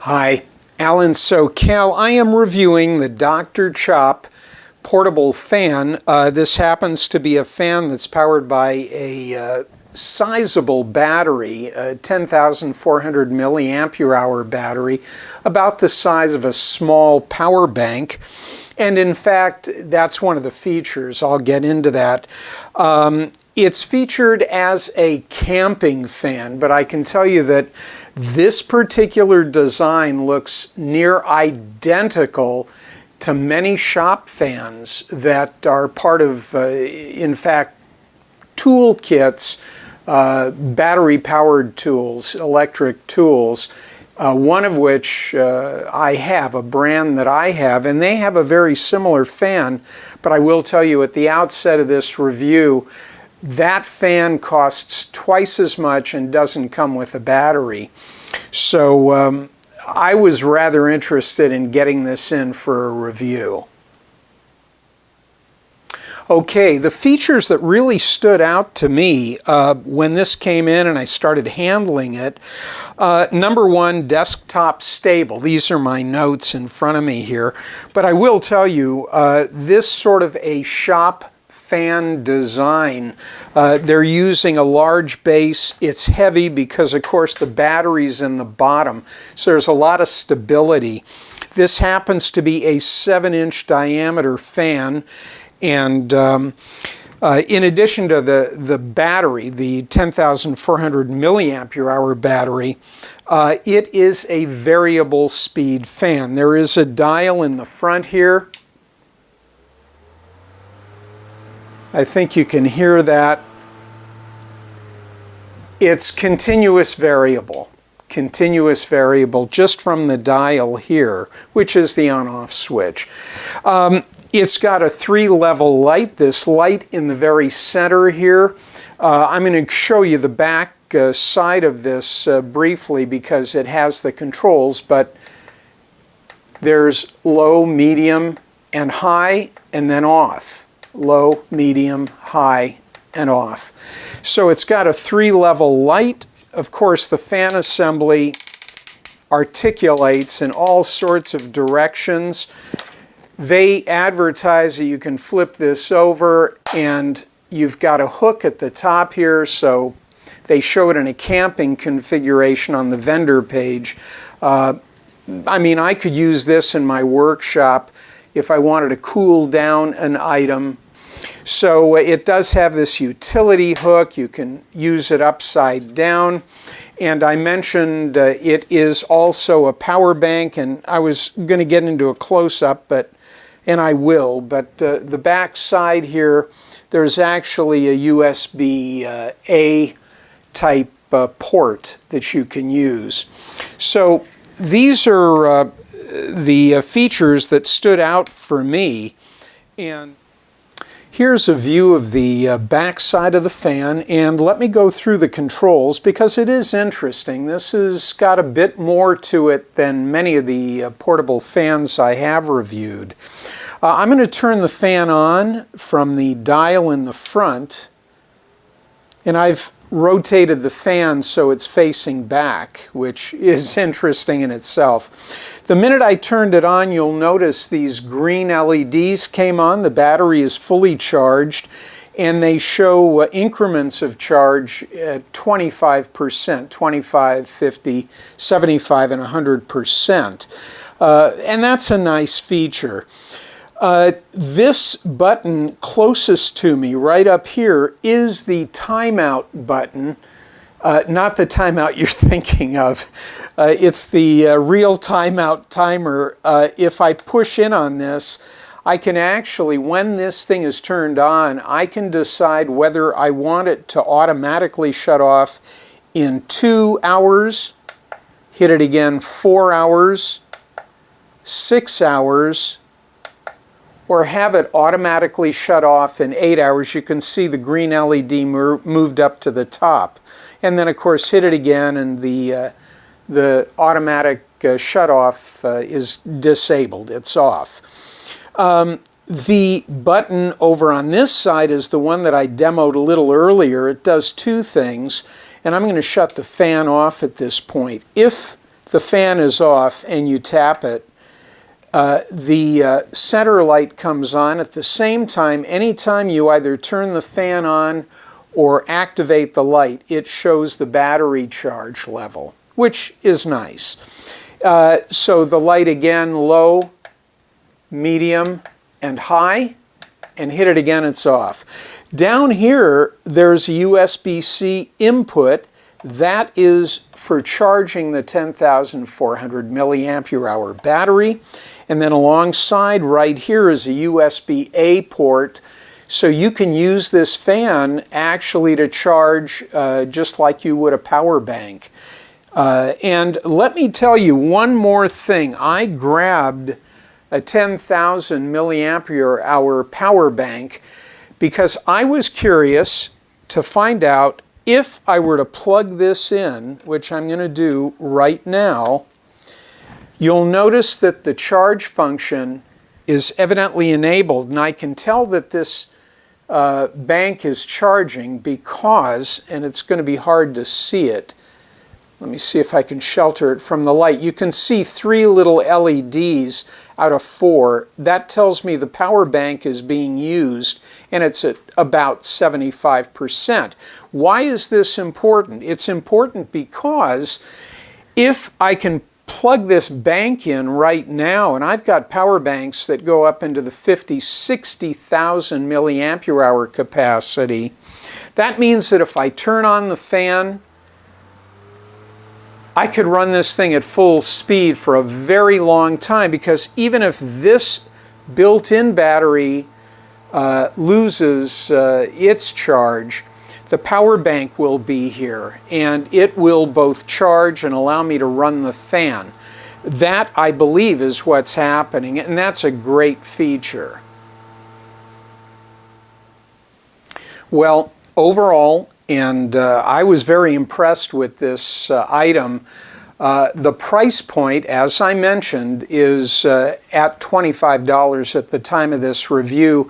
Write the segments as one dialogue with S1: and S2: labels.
S1: Hi, Alan SoCal. I am reviewing the Dr. Chop portable fan. This happens to be a fan that's powered by a sizable battery, a 10,400 milliampere hour battery, about the size of a small power bank. And in fact, that's one of the features. I'll get into that. It's featured as a camping fan, but I can tell you that this particular design looks near identical to many shop fans that are part of, in fact, tool kits, battery-powered tools, electric tools, one of which I have, a brand that I have, and they have a very similar fan, but I will tell you at the outset of this review, that fan costs twice as much and doesn't come with a battery. So I was rather interested in getting this in for a review. Okay, the features that really stood out to me when this came in and I started handling it, number one, desktop stable. These are my notes in front of me here, but I will tell you, this sort of a shop fan design. They're using a large base. It's heavy because, of course, the battery's in the bottom, so there's a lot of stability. This happens to be a 7-inch diameter fan, and in addition to the battery, the 10,400 milliampere hour battery, it is a variable speed fan. There is a dial in the front here. I think you can hear that. It's continuous variable just from the dial here, which is the on-off switch. It's got a 3-level light. This light in the very center here. I'm going to show you the back side of this briefly because it has the controls, but there's low, medium, and high, and then off. Low, medium, high, and off. So it's got a 3-level light. Of course, the fan assembly articulates in all sorts of directions. They advertise that you can flip this over and you've got a hook at the top here, so they show it in a camping configuration on the vendor page. I mean, I could use this in my workshop if I wanted to cool down an item. So it does have this utility hook. You can use it upside down. And I mentioned it is also a power bank, and I was going to get into a close-up, and I will, but the back side here, there's actually a USB-A type port that you can use. So these are the features that stood out for me. And here's a view of the back side of the fan, and let me go through the controls because it is interesting. This has got a bit more to it than many of the portable fans I have reviewed. I'm going to turn the fan on from the dial in the front, and I've rotated the fan so it's facing back, which is interesting in itself. The minute I turned it on, you'll notice these green LEDs came on. The battery is fully charged, and they show increments of charge at 25%, 25, 50, 75, and 100%. And that's a nice feature. This button closest to me, right up here, is the timeout button. Not the timeout you're thinking of. It's the real timeout timer. If I push in on this, I can actually, when this thing is turned on, I can decide whether I want it to automatically shut off in 2 hours, hit it again 4 hours, 6 hours, or have it automatically shut off in 8 hours. You can see the green LED moved up to the top. And then, of course, hit it again, and the automatic shut-off is disabled. It's off. The button over on this side is the one that I demoed a little earlier. It does two things, and I'm going to shut the fan off at this point. If the fan is off and you tap it, the center light comes on. At the same time, anytime you either turn the fan on or activate the light, it shows the battery charge level, which is nice. So the light again, low, medium, and high, and hit it again, it's off. Down here, there's a USB-C input. That is for charging the 10,400 milliampere hour battery. And then alongside right here is a USB-A port. So you can use this fan actually to charge just like you would a power bank. And let me tell you one more thing. I grabbed a 10,000 milliampere hour power bank because I was curious to find out if I were to plug this in, which I'm going to do right now. You'll notice that the charge function is evidently enabled, and I can tell that this bank is charging because, and it's going to be hard to see it, let me see if I can shelter it from the light. You can see 3 little LEDs out of 4. That tells me the power bank is being used, and it's at about 75%. Why is this important? It's important because if I can plug this bank in right now, and I've got power banks that go up into the 60,000 milliampere hour capacity, that means that if I turn on the fan, I could run this thing at full speed for a very long time, because even if this built-in battery loses its charge, the power bank will be here, and it will both charge and allow me to run the fan. That, I believe, is what's happening, and that's a great feature. Well, overall, and I was very impressed with this item. The price point, as I mentioned, is at $25 at the time of this review.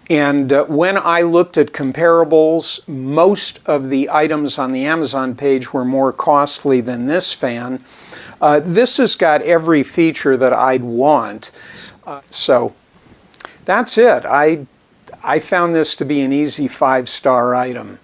S1: And when I looked at comparables, most of the items on the Amazon page were more costly than this fan. This has got every feature that I'd want. So that's it. I found this to be an easy 5-star item.